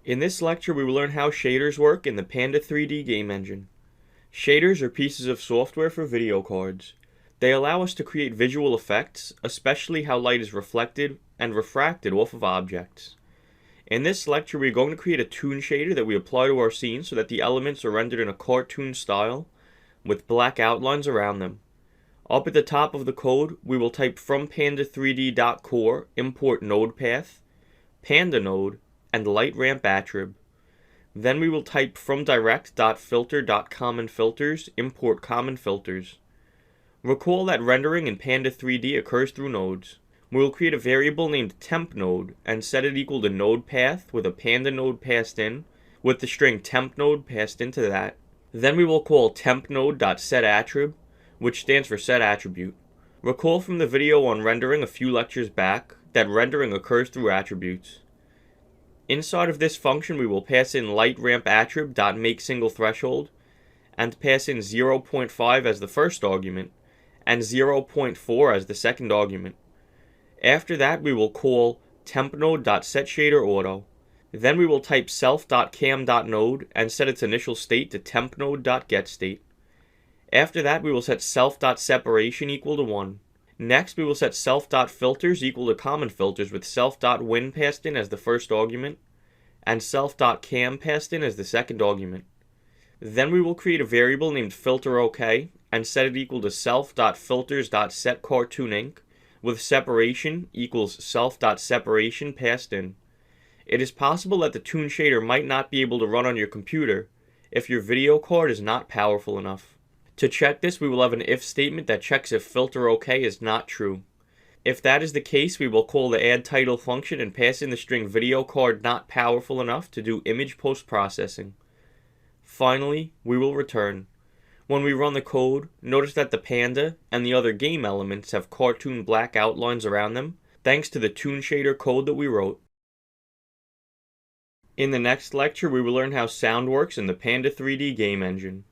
In this lecture, we will learn how shaders work in the Panda 3D game engine. Shaders are pieces of software for video cards. They allow us to create visual effects, especially how light is reflected and refracted off of objects. In this lecture, we are going to create a toon shader that we apply to our scene so that the elements are rendered in a cartoon style with black outlines around them. Up at the top of the code, we will type from panda3d.core import node path, panda node, and light ramp attrib. Then we will type from direct.filter.commonFilters import common filters. Recall that rendering in Panda 3D occurs through nodes. We will create a variable named temp node and set it equal to node path with a panda node passed in, with the string temp node passed into that. Then we will call temp node.setAttrib, which stands for set attribute. Recall from the video on rendering a few lectures back that rendering occurs through attributes. Inside of this function, we will pass in light ramp attrib.makeSingleThreshold and pass in 0.5 as the first argument and 0.4 as the second argument. After that, we will call tempNode.setShaderAuto. Then we will type self.cam.node and set its initial state to tempNode.getState. After that, we will set self.separation equal to 1. Next, we will set self.filters equal to common filters with self.win passed in as the first argument and self.cam passed in as the second argument. Then we will create a variable named filterOK and set it equal to self.filters.setCartoonInc with separation equals self.separation passed in. It is possible that the toon shader might not be able to run on your computer if your video card is not powerful enough. To check this, we will have an if statement that checks if filterOK is not true. If that is the case, we will call the addTitle function and pass in the string video card not powerful enough to do image post-processing. Finally, we will return. When we run the code, notice that the panda and the other game elements have cartoon black outlines around them, thanks to the toon shader code that we wrote. In the next lecture, we will learn how sound works in the Panda 3D game engine.